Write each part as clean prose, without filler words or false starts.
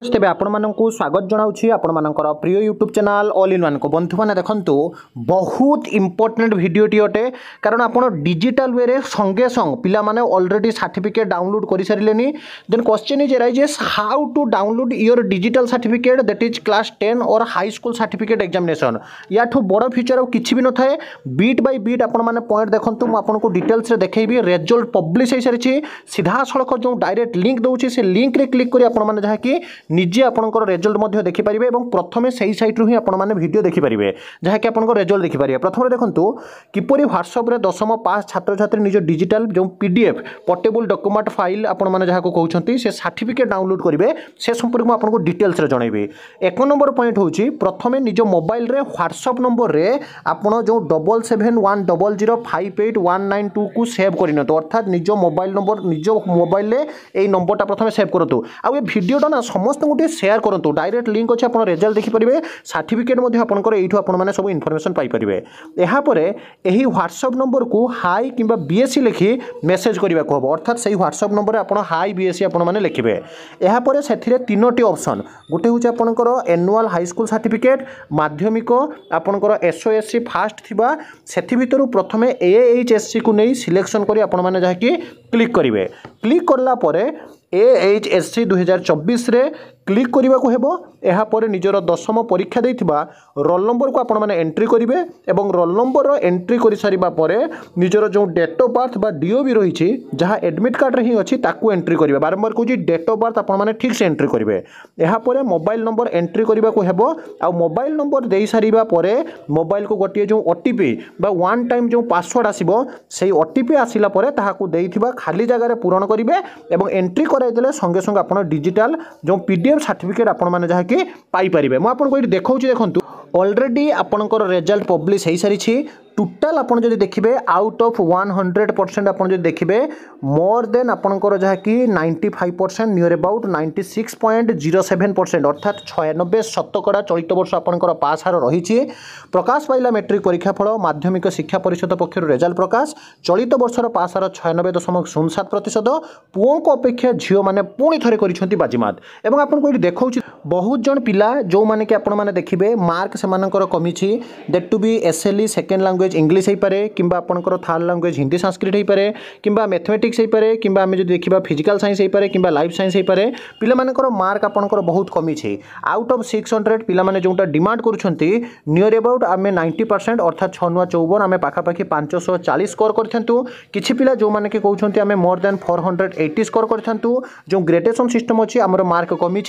तेज आपण स्वागत जनाऊँगी आपर प्रिय YouTube channel all in one को बंधु मैंने देखु बहुत इंपोर्टेंट भिडटी अटे कारण आप डिजिटल वे संगे संग पिला माने ऑलरेडी सर्टिफिकेट डाउनलोड कर सारे then question is raises how to download your digital certificate that is class 10 और हाई स्कूल सर्टिफिकेट एग्जामिनेशन या बड़ फीचर और किसी भी न थाए बीट बाय बीट आपण मैंने पॉइंट देखूँ मुझे डिटेल्स देखी रिजल्ट पब्लिश हो सारी सीधा सड़क जो डायरेक्ट लिंक दूसरी से लिंक रे क्लिक कर आप जहाँकि निजे आपंकर रेजल्ट देखिपारे और प्रथम से ही सैट्रु ही आपने भिडियो देखिपारे जहाँकि आप रेजल्ट देखिपारे। प्रथम देखूँ किपरि व्हाट्सएप रे दशम पास छात्र छात्री निज डिजिटल जो पीडीएफ पोर्टेबल डॉक्यूमेंट फाइल आपने जहाँ कहते से सर्टिफिकेट डाउनलोड करेंगे से संपर्क में आपको डिटेल्स जनइबी। एक नंबर पॉइंट हूँ प्रथम निज मोबाइल रे व्हाट्सएप नंबर रे आपड़ जो 7710058192 को सेव कर अर्थात निज मोबाइल नंबर निज मोबाइल ये नंबरटा प्रथम सेव करूँ आ भिडियोटा ना समस्त गोटे शेयर करूँ डायरेक्ट लिंक अच्छे आप रेजल्ट देखिपारे सर्टिफिकेट यू आपने सब इनफर्मेशन पाइपर। यापर यही व्हाट्सएप नंबर को हाई कि बीएससी लिखि मेसेज करने को हम अर्थात से व्हाट्सएप नंबर आप हाई बीएससी आपने लिखे। यापर से तीनोटी ऑप्शन गोटे हूँ आपंकर एनुअल हाई स्कूल सर्टिफिकेट माध्यमिक आपंकर एसओएससी फास्ट थिबा सेथि भितरु प्रथमे एएचएससी को नहीं सिलेक्शन करी आपण माने जहाँकि क्लिक करेंगे। क्लिक करला परे एएचएससी 2024 रे क्लिक करने को हेबो। यापर निजर दशम परीक्षा देथिबा रोल नंबर को आपण माने एंट्री करेंगे एवं रोल नंबर एंट्री कर सारिबा परे निजर जो डेट ऑफ बर्थ बा डीओबी रही जहाँ एडमिट कार्ड रे ही अच्छी ताकू एंट्री करेंगे। बारंबार कहूँ डेट ऑफ बर्थ आपण माने ठीक से एंट्री करेंगे। यापर मोबाइल नंबर एंट्री करने को हेबो आ मोबाइल नंबर दे सारिबा परे मोबाइल को गोटे जो ओटीपी बा वन टाइम जो पासवर्ड आसीबो से ओटीपी आसिला परे ताहाकू देइथिबा खाली जगह पूरण करेंगे एवं एंट्री कराइदेले संगे संगे आपण डिजिटल जो पीडीएफ सर्टिफिकेट आपण माने जहाँ कि पाइपर। मुझे देखा देखूँ ऑलरेडी आपंकर रिजल्ट पब्लिश हो सारी टोटाल आप देखिए आउट ऑफ 100% आप देखिए मोर देन आपंकर जहाँ कि 95% नियर अबाउट 96.07% अर्थात 96% चलित वर्ष आपंकर पास हार रही। प्रकाश पाइला मेट्रिक परीक्षा फल माध्यमिक शिक्षा परिषद पक्षर रिजल्ट प्रकाश चलित वर्षर पास हार 96.07% पुओं को अपेक्षा झील मैंने पुणी थे कर बाजीमात। और आपको ये देखा बहुत जन पिला जो मैंने कि आपने देखिए मार्क से कमी that to be SLE second language English हो पारे कि आपंकर थर्ड लैंग्वेज हिंदी संस्कृत हो पारे कि मैथमेटिक्स हो पारे कि आम जो देखा फिजिकल साइंस हो पारे कि लाइफ साइंस हो पारे पिला मार्क आपंकर बहुत कमी आउट ऑफ 600 पिला माने जोटा डिमांड करुँच नियर अबाउट आम 90% अर्थात 654 आम पाखापाखि 540 स्कोर करूँ। किसी पिला जो मैंने कि कहते आम मोर देन 480 स्कोर करूँ। जो ग्रेडेशन सिस्टम अच्छी आमर मार्क कमी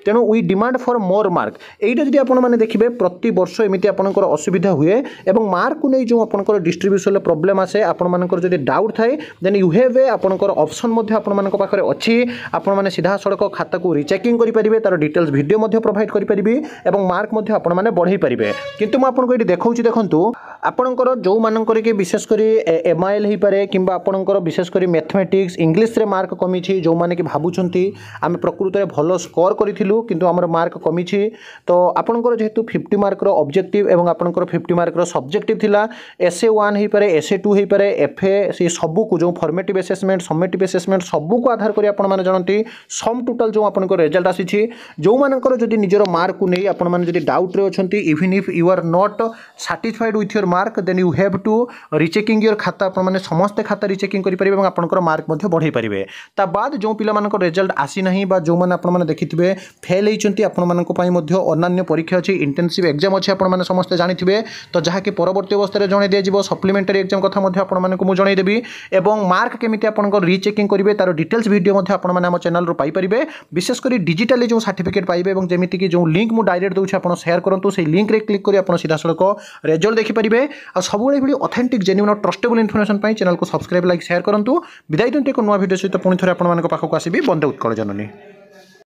तेणु we demand for more mark यहीटा जब आपने देखिए प्रति वर्ष एमती आपंकर असुविधा हुए और मार्क को नहीं जो आपंकर डिस्ट्रीब्यूशन प्रॉब्लम आसे आपंकर जब डाउट थाए देन यू हैव ए आपंकर ऑप्शन पाखे अच्छी आपण मैंने सीधा सड़क खाता को रिचेकिंग करेंगे तार डिटेल्स वीडियो प्रोवाइड करेंगे और मार्क आपण मैंने बढ़ई पारे। किंतु मुझे ये देखा देखूँ आपंकर जो मानकर कि विशेषकर एमआईएल हो पारे कि आपंकर विशेषकर मैथमेटिक्स इंग्लिश रे मार्क कमी जो मैंने कि भावुंट आम प्रकृत में भल स्कोर करूँ किंतु आमर मार्क कमी तो आपंकर जेहेतु 50 मार्क ऑब्जेक्टिव एवं आपंकर 50 मार्क सब्जेक्टिव थिला SA1 हो पारे SA2 हो पारे FA से सबू को जो फॉर्मेटिव असेसमेंट समेटिव असेसमेंट सबू को आधार कर आपने जानते सम टोटाल जो आपंकर रिजल्ट आसी जो मानकर जदि निजर मार्क को नहीं आपण मैंने डाउट रे अच्छा even if you are not satisfied with your mark then you have to rechecking your खाता आपने समस्त खाता रिचेकिंग करेंगे और आपंकर मार्क बढ़ई पारे। ता बाद जो पिला रिजल्ट आसी ना जो मैंने आपने देखिए फेल होती अन्य परीक्षा अच्छी इंटेंसिव एग्जाम अच्छी आपने समस्त जानी तो जहाँकि परवर्ती अवस्था जन दिज्व सप्लीमेंटारी एग्जाम कथा आपको जनईदेवी और मार्क केमी आप रिचेकिंग करेंगे तार डिटेल्स वीडियो आपने चैनल पाइपर विशेषकर डिजिटाली जो सर्टिफिकेट पाइबे और जमीक जो लिंक मुझे डायरेक्ट दूसरी आप शेयर करूँ से लिंक रे क्लिक कर आप सीधा सड़क रिजल्ट देखिपारे और सब भाई ऑथेंटिक जेन्युइन और ट्रस्टेबल इनफॉरमेशन चैनल को सब्सक्राइब लाइक शेयर करूँ। विदाई दिंतु एक नुआ वीडियो सहित पुणी थे आपको आसबि बंदे उत्कल जननी।